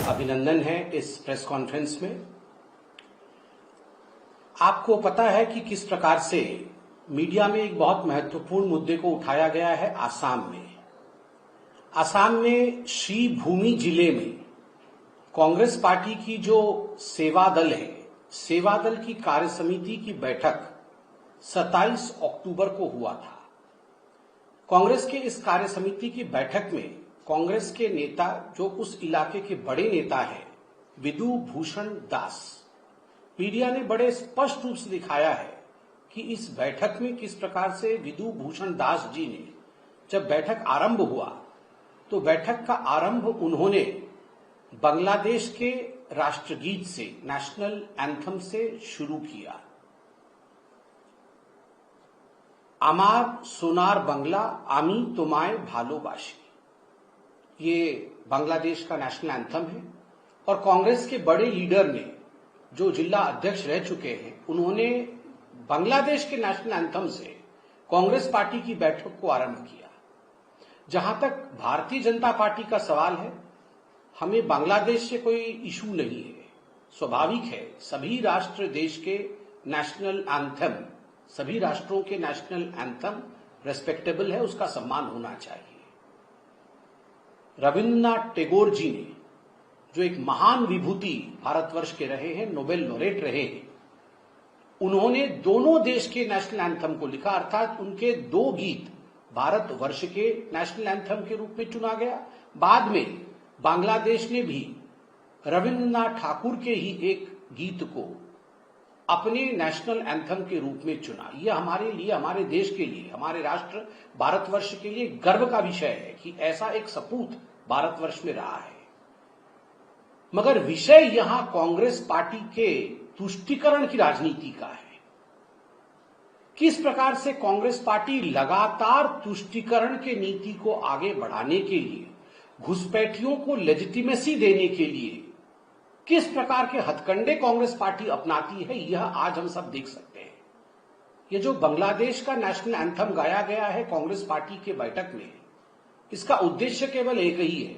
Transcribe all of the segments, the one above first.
अभिनंदन है इस प्रेस कॉन्फ्रेंस में। आपको पता है कि किस प्रकार से मीडिया में एक बहुत महत्वपूर्ण मुद्दे को उठाया गया है। आसाम में श्रीभूमि जिले में कांग्रेस पार्टी की जो सेवा दल है, सेवा दल की कार्य समिति की बैठक 27 अक्टूबर को हुआ था। कांग्रेस के इस कार्य समिति की बैठक में कांग्रेस के नेता, जो उस इलाके के बड़े नेता हैं, विदु भूषण दास, मीडिया ने बड़े स्पष्ट रूप से दिखाया है कि इस बैठक में किस प्रकार से विदु भूषण दास जी ने, जब बैठक आरंभ हुआ तो बैठक का आरंभ उन्होंने बांग्लादेश के राष्ट्रगीत से, नेशनल एंथम से शुरू किया। आमार सोनार बंगला आमी तोमाय भालोबाशी, ये बांग्लादेश का नेशनल एंथम है। और कांग्रेस के बड़े लीडर ने, जो जिला अध्यक्ष रह चुके हैं, उन्होंने बांग्लादेश के नेशनल एंथम से कांग्रेस पार्टी की बैठक को आरंभ किया। जहां तक भारतीय जनता पार्टी का सवाल है, हमें बांग्लादेश से कोई इशू नहीं है। स्वाभाविक है, सभी राष्ट्र देश के नेशनल एंथम, सभी राष्ट्रों के नेशनल एंथम रेस्पेक्टेबल है, उसका सम्मान होना चाहिए। रविन्द्रनाथ टैगोर जी ने, जो एक महान विभूति भारतवर्ष के रहे हैं, नोबेल लॉरेट रहे हैं, उन्होंने दोनों देश के नेशनल एंथम को लिखा, अर्थात उनके दो गीत भारतवर्ष के नेशनल एंथम के रूप में चुना गया। बाद में बांग्लादेश ने भी रविन्द्रनाथ ठाकुर के ही एक गीत को अपने नेशनल एंथम के रूप में चुना। यह हमारे लिए, हमारे देश के लिए, हमारे राष्ट्र भारतवर्ष के लिए गर्व का विषय है कि ऐसा एक सपूत भारतवर्ष में रहा है। मगर विषय यहां कांग्रेस पार्टी के तुष्टीकरण की राजनीति का है। किस प्रकार से कांग्रेस पार्टी लगातार तुष्टीकरण के नीति को आगे बढ़ाने के लिए, घुसपैठियों को लेजिटिमेसी देने के लिए किस प्रकार के हथकंडे कांग्रेस पार्टी अपनाती है, यह आज हम सब देख सकते हैं। यह जो बांग्लादेश का नेशनल एंथम गाया गया है कांग्रेस पार्टी के बैठक में, इसका उद्देश्य केवल एक ही है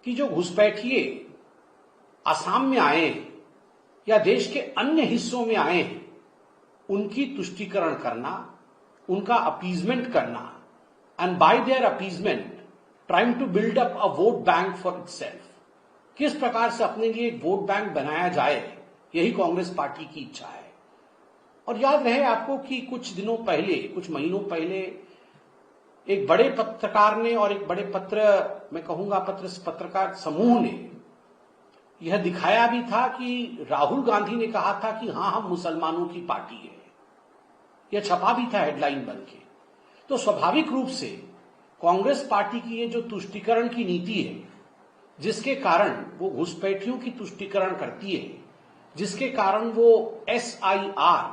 कि जो घुसपैठिए असम में आए हैं या देश के अन्य हिस्सों में आए हैं, उनकी तुष्टीकरण करना, उनका अपीजमेंट करना, and by their appeasement trying to build up a vote bank for itself. किस प्रकार से अपने लिए एक वोट बैंक बनाया जाए, यही कांग्रेस पार्टी की इच्छा है। और याद रहे आपको कि कुछ दिनों पहले, कुछ महीनों पहले एक बड़े पत्रकार ने और एक बड़े मैं कहूंगा पत्रकार समूह ने यह दिखाया भी था कि राहुल गांधी ने कहा था कि हां, हम मुसलमानों की पार्टी है। यह छपा भी था हेडलाइन बन के। तो स्वाभाविक रूप से कांग्रेस पार्टी की ये जो तुष्टीकरण की नीति है, जिसके कारण वो घुसपैठियों की तुष्टीकरण करती है, जिसके कारण वो SIR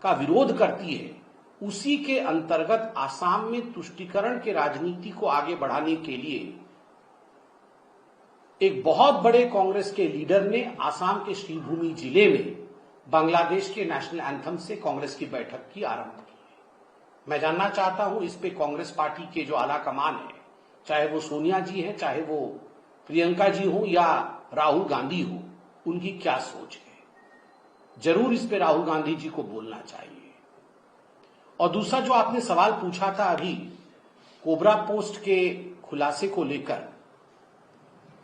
का विरोध करती है, उसी के अंतर्गत आसाम में तुष्टीकरण के राजनीति को आगे बढ़ाने के लिए एक बहुत बड़े कांग्रेस के लीडर ने आसाम के श्रीभूमि जिले में बांग्लादेश के नेशनल एंथम से कांग्रेस की बैठक की आरंभ की है। मैं जानना चाहता हूं इस पे कांग्रेस पार्टी के जो आला कमान है, चाहे वो सोनिया जी हैं, चाहे वो प्रियंका जी हो या राहुल गांधी हो, उनकी क्या सोच है। जरूर इस पे राहुल गांधी जी को बोलना चाहिए। और दूसरा जो आपने सवाल पूछा था अभी कोबरा पोस्ट के खुलासे को लेकर,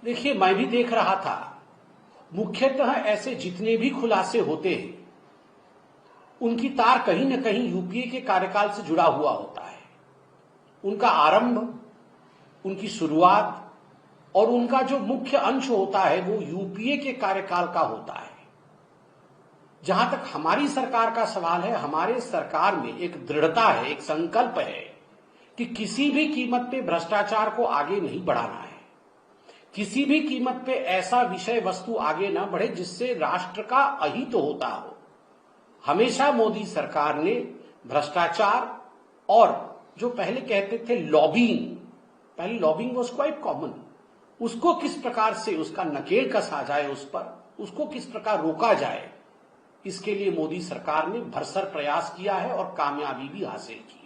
देखिए, मैं भी देख रहा था, मुख्यतः ऐसे जितने भी खुलासे होते हैं, उनकी तार कहीं न कहीं यूपीए के कार्यकाल से जुड़ा हुआ होता है। उनका आरंभ, उनकी शुरुआत और उनका जो मुख्य अंश होता है, वो यूपीए के कार्यकाल का होता है। जहां तक हमारी सरकार का सवाल है, हमारे सरकार में एक दृढ़ता है, एक संकल्प है कि किसी भी कीमत पे भ्रष्टाचार को आगे नहीं बढ़ाना है। किसी भी कीमत पे ऐसा विषय वस्तु आगे न बढ़े जिससे राष्ट्र का अहित होता हो। हमेशा मोदी सरकार ने भ्रष्टाचार और जो पहले कहते थे लॉबिंग, पहले लॉबिंग वाज क्वाइट कॉमन, उसको किस प्रकार से उसका नकेल कसा जाए, उस पर उसको किस प्रकार रोका जाए, इसके लिए मोदी सरकार ने भरसक प्रयास किया है और कामयाबी भी हासिल की।